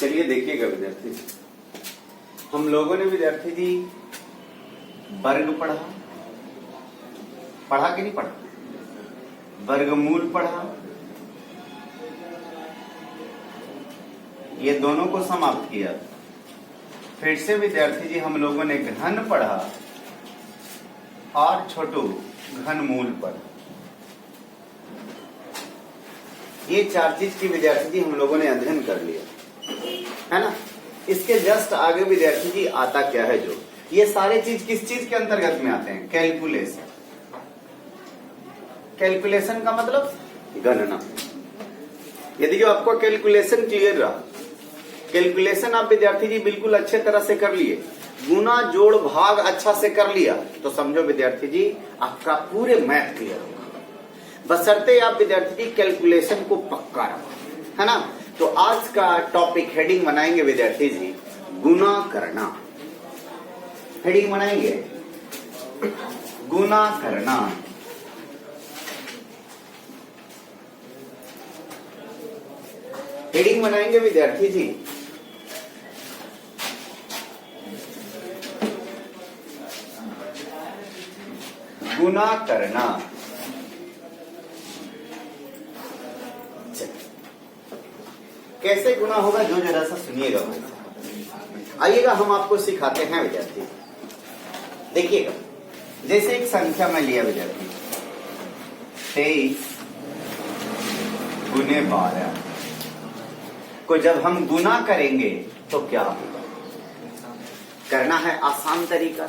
चलिए देखिएगा विद्यार्थी जी, हम लोगों ने विद्यार्थी जी वर्ग पढ़ा कि नहीं पढ़ा, वर्गमूल पढ़ा, ये दोनों को समाप्त किया। फिर से विद्यार्थी जी हम लोगों ने घन पढ़ा और छोटू घनमूल पढ़ा। ये चार चीज की विद्यार्थी जी हम लोगों ने अध्ययन कर लिया है ना। इसके जस्ट आगे विद्यार्थी जी आता क्या है, जो ये सारे चीज किस चीज के अंतर्गत में आते हैं, कैलकुलेशन। कैलकुलेशन का मतलब गणना। यदि जो आपको कैलकुलेशन क्लियर रहा, कैलकुलेशन आप विद्यार्थी जी बिल्कुल अच्छे तरह से कर लिए, गुना जोड़ भाग अच्छा से कर लिया, तो समझो विद्यार्थी जी आपका पूरे मैथ क्लियर होगा। बशर्ते आप विद्यार्थी जी कैलकुलेशन को पक्का रखो, है ना। तो आज का टॉपिक हेडिंग बनाएंगे विद्यार्थी जी, गुना करना। हेडिंग बनाएंगे गुना करना। हेडिंग बनाएंगे विद्यार्थी जी गुना करना। कैसे गुना होगा जो जरा सा सुनिएगा भाई। आइएगा हम आपको सिखाते हैं विद्यार्थी। देखिएगा, जैसे एक संख्या में लिया विद्यार्थी 23 गुने 12 को जब हम गुना करेंगे तो क्या होगा। करना है आसान तरीका,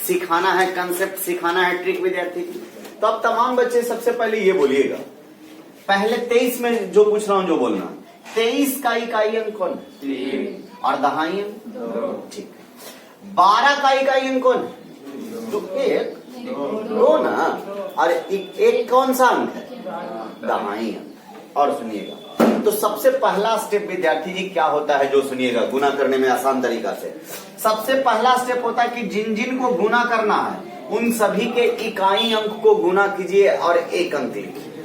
सिखाना है कंसेप्ट, सिखाना है ट्रिक विद्यार्थी। तो अब तमाम बच्चे सबसे पहले ये बोलिएगा, पहले 23 में जो पूछ रहा हूं जो बोलना, 23 का इकाई अंक कौन है और दहाई अंक 2। ठीक है। 12 का इकाई अंक कौन है, तो 1 2 ना, और एक कौन सा अंक है, दहाई अंक। और सुनिएगा, तो सबसे पहला स्टेप विद्यार्थी जी क्या होता है जो सुनिएगा गुना करने में आसान तरीका से। सबसे पहला स्टेप होता है कि जिन जिन को गुना करना है उन सभी के इकाई अंक को गुना कीजिए और एक अंक लिखिए।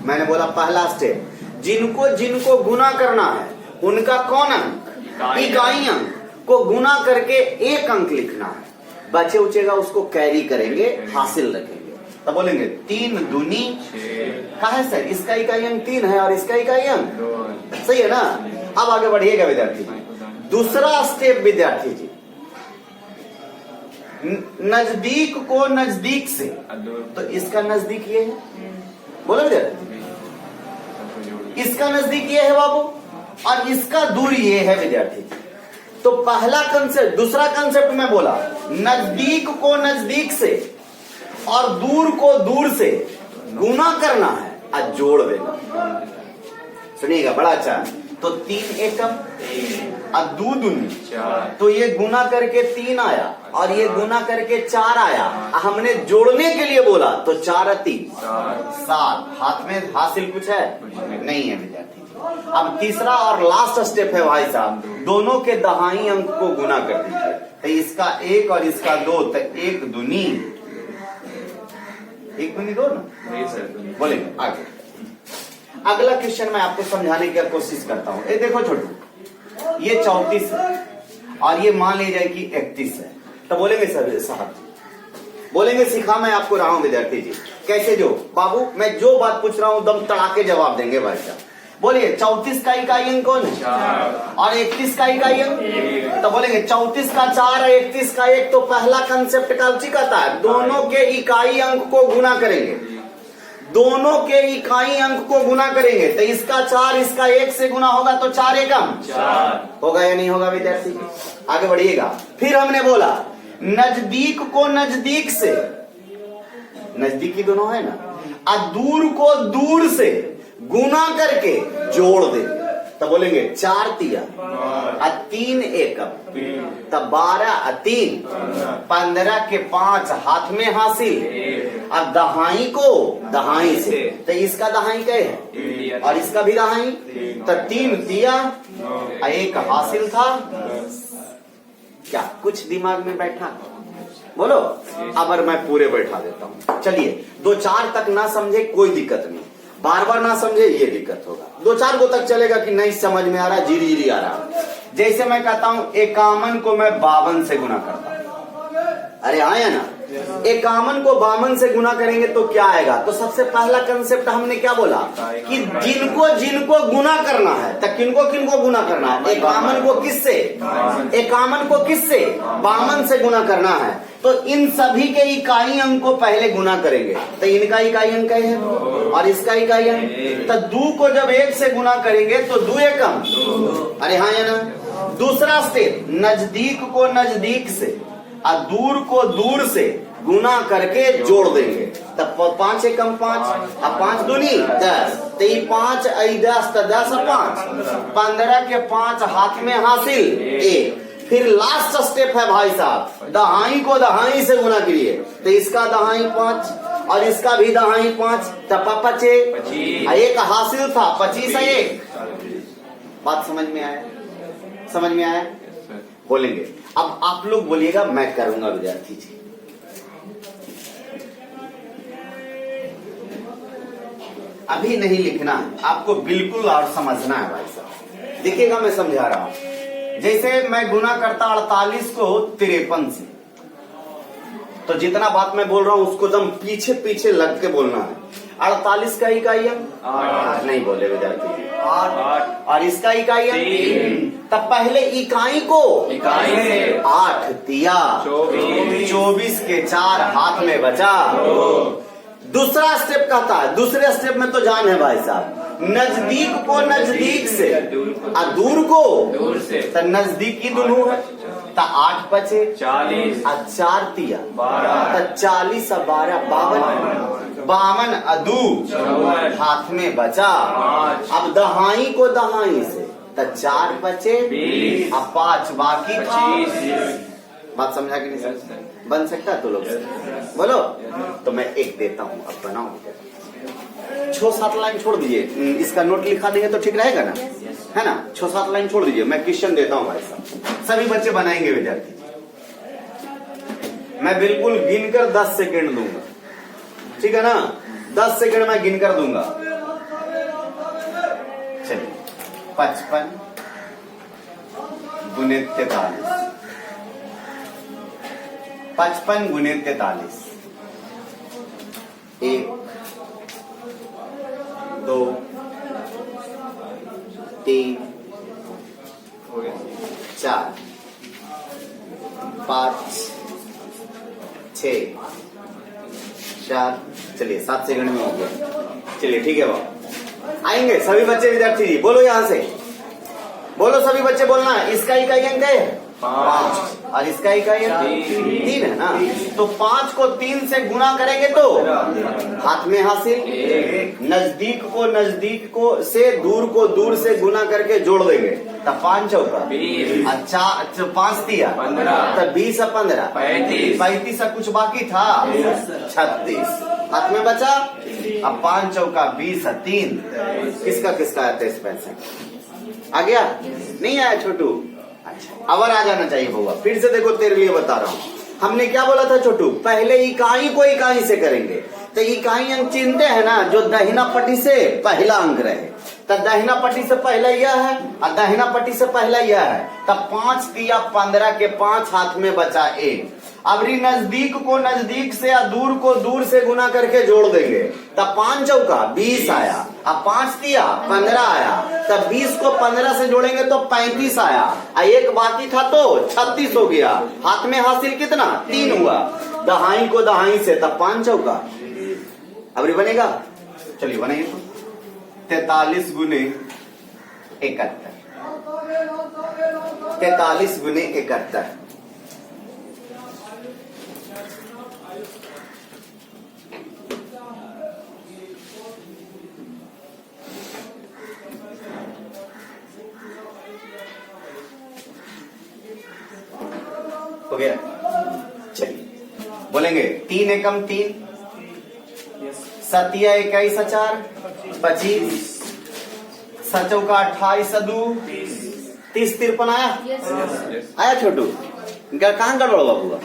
मैंने बोला पहला स्टेप, जिनको जिनको गुना करना है उनका कौन अंक, इकाई अंक को गुना करके एक अंक लिखना है। बचे उचेगा उसको कैरी करेंगे, हासिल रखेंगे। तो बोलेंगे 3 दूनी कहा है सर, इसका इकाई अंक 3 है और इसका इकाई अंक सही है ना। अब आगे बढ़िएगा विद्यार्थी जी। दूसरा स्टेप विद्यार्थी जी, नजदीक को नजदीक से, तो इसका नजदीक ये है, बोलो विद्यार्थी, इसका नजदीक ये है बाबू और इसका दूर ये है विद्यार्थी। तो पहला कंसेप्ट, दूसरा कंसेप्ट में बोला नजदीक को नजदीक से और दूर को दूर से गुना करना है और जोड़ देना। सुनिएगा बड़ा अच्छा। तो 3 एकम और 2 दूनी, तो ये गुना करके 3 आया और ये गुना करके 4 आया। हमने जोड़ने के लिए बोला तो 4 और 3 7। हाथ में हासिल कुछ है नहीं है विद्यार्थी। अब तीसरा और लास्ट स्टेप है भाई साहब, दोनों के दहाई अंक को गुना कर दीजिए। तो इसका 1 और इसका 2, तो 1 दूनी 2 ना, बोलेंगे आगे। अगला क्वेश्चन मैं आपको समझाने की कोशिश करता हूं। ये देखो छोटू, ये 34 है और ये मान ली जाए कि 31 है। तो बोलेंगे सर साहब, बोलेंगे सिखा मैं आपको रहा हूं विद्यार्थी जी कैसे। जो बाबू मैं जो बात पूछ रहा हूं दम तड़ाके जवाब देंगे भाई साहब। बोलिए 34 का इकाई अंक कौन है और 31 का इकाई अंक, तो बोलेंगे 34 का 4 और 31 का 1। तो पहला कंसेप्ट का कहता है दोनों के इकाई अंक को गुना करेंगे, दोनों के इकाई अंक को गुना करेंगे। तो इसका 4 इसका 1 से गुना होगा तो 4 एकम 4 होगा या नहीं होगा विद्यार्थी। आगे बढ़िएगा। फिर हमने बोला नजदीक को नजदीक से, नजदीकी दोनों है ना, और दूर को दूर से गुना करके जोड़ देंगे। तो बोलेंगे 4 तिया और 3 एकम, तब 12 और 3 15 के 5 हाथ में हासिल और दहाई को दहाई से। तो इसका दहाई क्या है और इसका भी दहाई, तो 3 तिया और 1 हासिल था। क्या कुछ दिमाग में बैठा, बोलो। अब मैं पूरे बैठा देता हूं। चलिए 2 4 तक ना समझे कोई दिक्कत नहीं। बार बार ना समझे ये दिक्कत होगा। 2-4 गो तक चलेगा कि नहीं समझ में आ रहा, जीरी जीरी आ रहा। जैसे मैं कहता हूं 51 को मैं 52 से गुना करता हूं, अरे आया ना, 51 को 52 से गुना करेंगे तो क्या आएगा? तो सबसे पहला कंसेप्ट हमने क्या बोला कि जिनको जिनको गुना करना है, तो किनको किनको गुना करना है? 51 को किससे? 51 को किससे? 52 से गुना करना है। तो इन सभी के इकाई अंक को पहले गुना करेंगे, तो इनका इकाई अंक है और इसका इकाई अंक। तो 2 को जब 1 से गुना करेंगे तो 2 एकम, अरे हाँ या ना। दूसरा स्टेप, नजदीक को नजदीक से और दूर को दूर से गुना करके जोड़ देंगे, तब 5 एकम 5 और 5 दूनी 10, तो ये 5 10 तो 10 और 5 15 के 5 हाथ में हासिल 1। फिर लास्ट स्टेप है भाई साहब, दहाई को दहाई से गुना करिए, तो इसका दहाई 5 और इसका भी दहाई 5, टपा 25, एक हासिल था 25 1। बात समझ में आया? समझ में आया? बोलेंगे। अब आप लोग बोलिएगा, मैं करूंगा विद्यार्थी जी। अभी नहीं लिखना है, आपको बिल्कुल और समझना है भाई साहब। देखिएगा मैं समझा रहा हूं। जैसे मैं गुना करता 48 को 53 से, तो जितना बात मैं बोल रहा हूं उसको एकदम पीछे पीछे लग के बोलना है। 48 का इकाई अंक नहीं बोले विद्यार्थी, 8 और इसका इकाई अंक। तब पहले इकाई को इकाई से 8 दिया, 24 के 4 हाथ में बचा। दूसरा स्टेप कहता है, दूसरे स्टेप में तो जान है भाई साहब, नजदीक को नजदीक से और दूर को दूर से, तो नजदीक की दोनों है, तो 8 बचे 40 और 4 दिया 12, तो 40 और 12 52, 52 अदू हाथ में बचा। अब दहाई को दहाई से, तो 4 बचे 20 और 5 बाकी 25। बात समझा कि नहीं? बन सकता है तो लोग बोलो। तो मैं एक देता हूं, अब बनाओ। 6-7 लाइन छोड़ दीजिए, इसका नोट लिखा देंगे तो ठीक रहेगा ना, है ना? 6-7 लाइन छोड़ दीजिए, मैं क्वेश्चन देता हूं भाई साहब, सभी बच्चे बनाएंगे विद्यार्थी। मैं बिल्कुल गिनकर 10 सेकेंड दूंगा, ठीक है ना? 10 सेकेंड मैं गिनकर दूंगा। चलिए, 55 गुने 43, 55 गुने 43, 1 2 3 4 5 6 7। चलिए 7 सेकंड में हो गया। चलिए ठीक है बाबा, आएंगे सभी बच्चे विद्यार्थी जी, बोलो यहां से, बोलो सभी बच्चे बोलना है। इसका इकाई अंक है 5 और इसका इकाई अंक 3 है ना, तो 5 को 3 से गुना करेंगे तो हाथ में हासिल, नजदीक को नजदीक को से दूर को दूर से गुना करके जोड़ देंगे, तब 5 चौका 20, अच्छा 5 दिया 15, तब 20 और 15 35 से कुछ बाकी था 36 हाथ में बचा। अब 5 चौका 20 और 3, किसका किसका है? 23 आ गया? नहीं आया छोटू? अच्छा, अब आ जाना चाहिए बउआ। फिर से देखो, तेरे लिए बता रहा हूँ, हमने क्या बोला था छोटू? पहले इकाई को इकाई से करेंगे, तो इकाई अंक चिन्हते हैं ना, जो दाहिना पट्टी से पहला अंक रहे, तो दाहिना पट्टी से पहला यह है और दाहिना पट्टी से पहला यह है, तब 5 दिया 15 के 5 हाथ में बचा 1। अब नजदीक को नजदीक से या दूर को दूर से गुना करके जोड़ देंगे, तब 5 चौका 20 आया, अब 5 दिया 15 आया, तब 20 को 15 से जोड़ेंगे तो 35 आया, एक बाकी था तो 36 हो गया। हाथ में हासिल कितना? 3 हुआ। दहाई को दहाई से, तब 5 चौका, अब बनेगा। चलिए बनाइए तो 43 गुने 71, 43 गुने 71, हो गया। चलिए बोलेंगे 3 एकम 3, 7 21 4 25, 7 चौका 28 2 30 53 आया? आया छोटू? कहां गड़बड़ हुआ पूरा?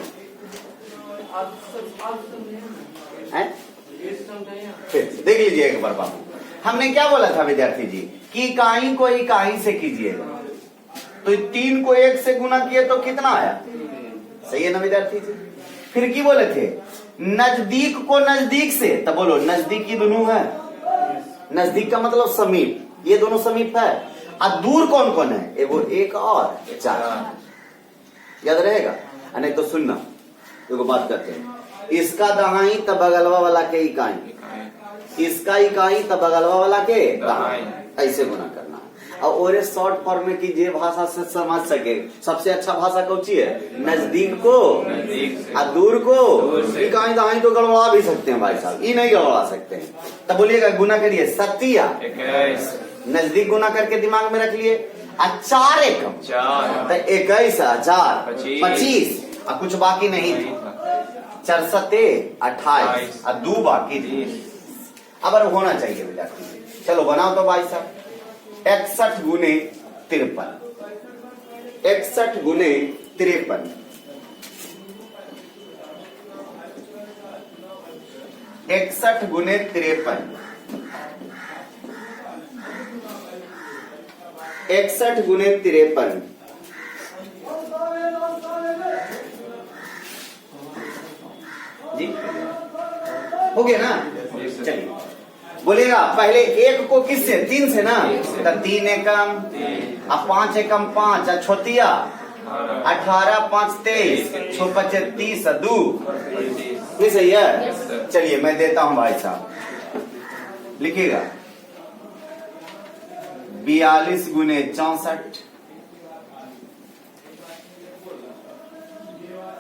देख लीजिए एक बार बाबू, हमने क्या बोला था विद्यार्थी जी कि इकाई को इकाई से कीजिएगा, तो 3 को 1 से गुना किए तो कितना आया, सही है ना विद्यार्थी जी। फिर की बोले थे नजदीक को नजदीक से, तब बोलो नजदीकी दोनों है, नजदीक का मतलब समीप, ये दोनों समीप है। और दूर कौन कौन है, एगो 1 और 4, याद रहेगा। नहीं तो सुनना, एगो बात करते हैं, इसका दहाई तब बगलवा वाला के इकाई, इसका इकाई तब बगलवा वाला के दहाई, ऐसे गुना करना। और शॉर्ट फॉर्म में की जे भाषा से समझ सके, सबसे अच्छा भाषा कौन सी है, नजदीक को और दूर को। इकाई दहाई तो गड़बड़ा भी सकते हैं भाई साहब, ये नहीं गड़बड़ा सकते हैं। तब बोलिएगा गुना करिए, 7 नजदीक गुना करके दिमाग में रख लिए, 4 एकम 21 4 25 और कुछ बाकी नहीं था, 4 7 28 और 2 बाकी थी। अब होना चाहिए विद्यार्थी, चलो बनाओ तो भाई साहब। 61 गुने 53, 61 गुने 53, 61 गुने 53, 61 गुने 53, जी हो गया ना। चलिए बोलिएगा पहले 1 को किससे, 3 से ना, तो 3 एकम, अब 5 एकम 5, छोतिया 18 5 23, 6 5 30 2, नहीं सही है। चलिए मैं देता हूं भाई साहब, लिखिएगा 42 गुने 64,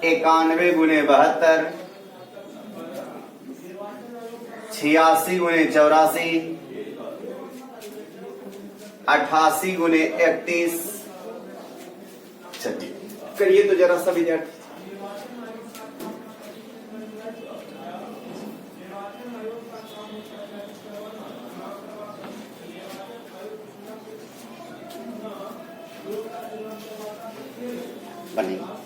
91 गुने 72, 86 गुने 84, 88 गुने 31। चलिए करिए तो जरा सा विद्यार्थी। बनेगा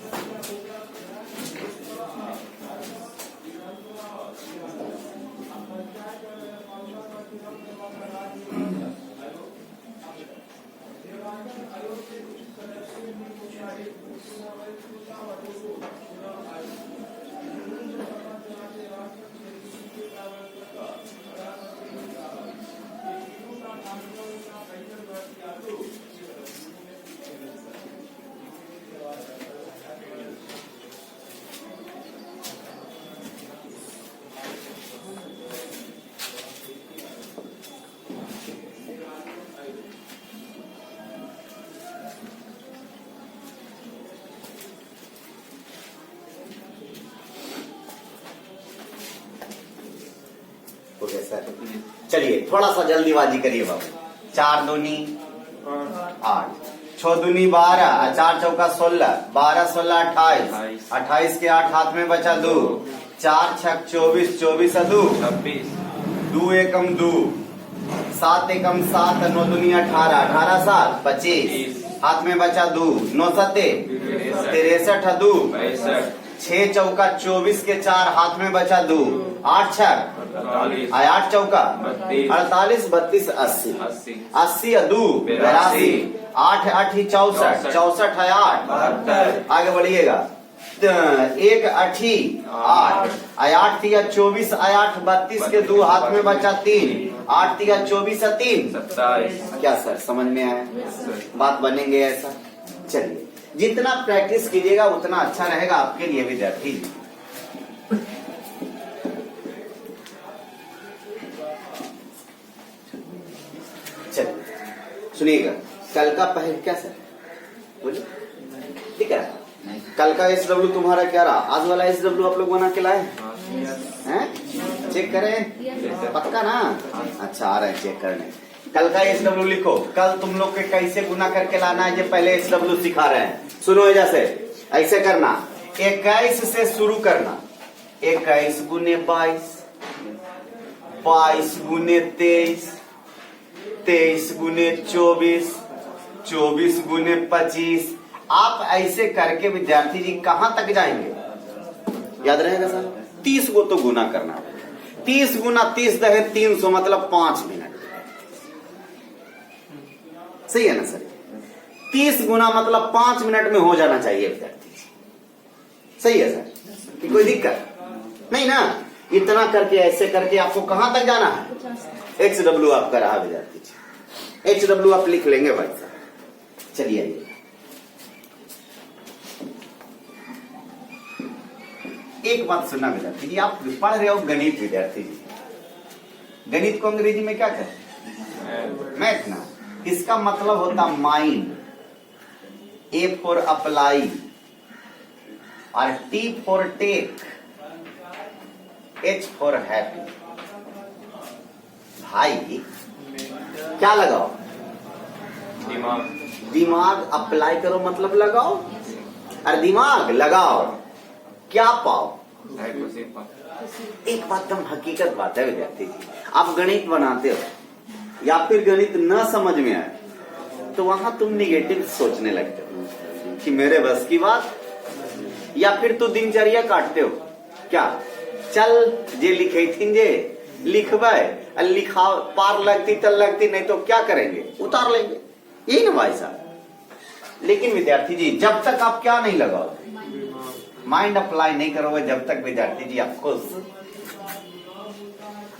सर। चलिए थोड़ा सा जल्दीबाजी करिए बाबू। 4 दूनी 8, 6 दूनी 12, 4 चौका 16, 12 16 28, 28 के 8 हाथ में बचा 2, 4 6 24, 24 2 2 एकम 2, 7 एकम 7, 9 दूनी 18, 18 7 25, हाथ में बचा 2, 9 7 63 2, 6 चौका 24 के 4 हाथ में बचा 2, 8 6 8 चौका 48 32 80, 80 2 82, 8 8 64, 64 है 8, आगे बढ़िएगा 1 8 8, 8 3 24, 8 32 के 2 हाथ में बचा 3, 8 3 24 3 27। क्या सर समझ में आया, बात बनेंगे ऐसा। चलिए जितना प्रैक्टिस कीजिएगा उतना अच्छा रहेगा आपके लिए विद्यार्थी। चलिए सुनिएगा, कल का पहले क्या सर बोलिए, ठीक है। कल का SW तुम्हारा क्या रहा, आज वाला SW आप लोग बना के लाए हैं, चेक करें पक्का ना। अच्छा आ रहे हैं चेक करने। कल का SW लिखो, कल तुम लोग के कैसे गुना करके लाना है, जो पहले SW सिखा रहे हैं। सुनो जैसे ऐसे करना, 21 से शुरू करना, 21 गुने 22, 22 गुने 23, 23 गुने 24, 24 गुने 25। आप ऐसे करके विद्यार्थी जी कहां तक जाएंगे, याद रहेगा सर। 30 को तो गुना करना, 30 गुना 30 दहे 300 मतलब 5 मिनट। सही है ना सर? 30 गुना मतलब 5 मिनट में हो जाना चाहिए विद्यार्थी। सही है सर? कि कोई दिक्कत नहीं ना? इतना करके ऐसे करके आपको कहां तक जाना है? XW आपका रहा विद्यार्थी जी। XW आप लिख लेंगे भाई साहब। चलिए आइए, एक बात सुनना विद्यार्थी जी, आप पढ़ रहे हो गणित विद्यार्थी जी। गणित को अंग्रेजी में क्या कहते हैं? मैथ ना। इसका मतलब होता माइंड, A फॉर अप्लाई और T for take, H for happy. भाई क्या लगाओ? दिमाग अप्लाई करो मतलब लगाओ, और दिमाग लगाओ क्या पाओ? एक बात एकदम हकीकत बात है विद्यार्थी जी। आप गणित बनाते हो या फिर गणित न समझ में आए तो वहां तुम निगेटिव सोचने लगते हो कि मेरे बस की बात, या फिर तू दिनचर्या काटते हो क्या? चल जे लिखे थी जे लिखवाए, लिखा पार लगती तल लगती, नहीं तो क्या करेंगे? उतार लेंगे। यही ना भाई साहब? लेकिन विद्यार्थी जी जब तक आप क्या नहीं लगाओगे, माइंड अप्लाई नहीं करोगे, जब तक विद्यार्थी जी आपको।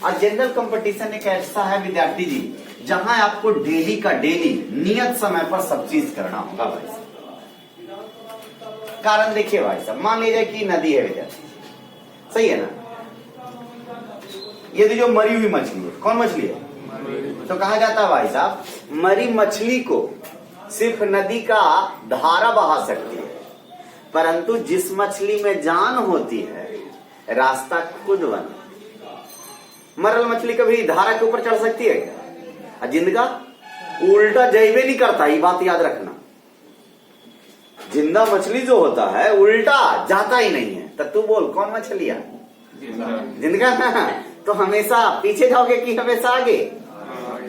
और जनरल कंपटीशन एक ऐसा है विद्यार्थी जी जहां आपको डेली का डेली नियत समय पर सब चीज करना होगा भाई साहब। कारण देखिए भाई साहब, मान लीजिए कि नदी है विद्यार्थी, सही है ना? यदि जो मरी हुई मछली है, कौन मछली है? तो कहा जाता है भाई साहब, मरी मछली को सिर्फ नदी का धारा बहा सकती है, परंतु जिस मछली में जान होती है रास्ता खुद बना। मरल मछली कभी धारा के ऊपर चढ़ सकती है क्या? जिंदगा उल्टा जैवे नहीं करता, ये बात याद रखना। जिंदा मछली जो होता है उल्टा जाता ही नहीं है। तो तू बोल कौन मछली है? जिंदगा ना। तो हमेशा पीछे जाओगे कि हमेशा आगे?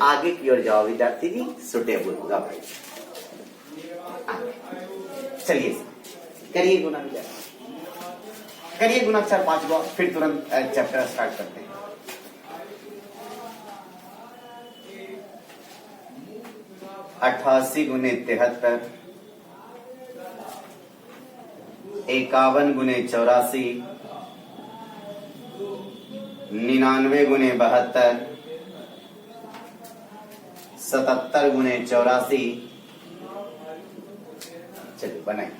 आगे की ओर जाओ विद्यार्थी जी, सुटेबल होगा भाई। चलिए करिए गुना विद्यार्थी, करिए गुना 4-5 बार, फिर तुरंत चैप्टर स्टार्ट करते हैं। 88 गुने 73, 51 गुने 84, 99 गुने 72, 77 गुने 84। चलिए बनाइए।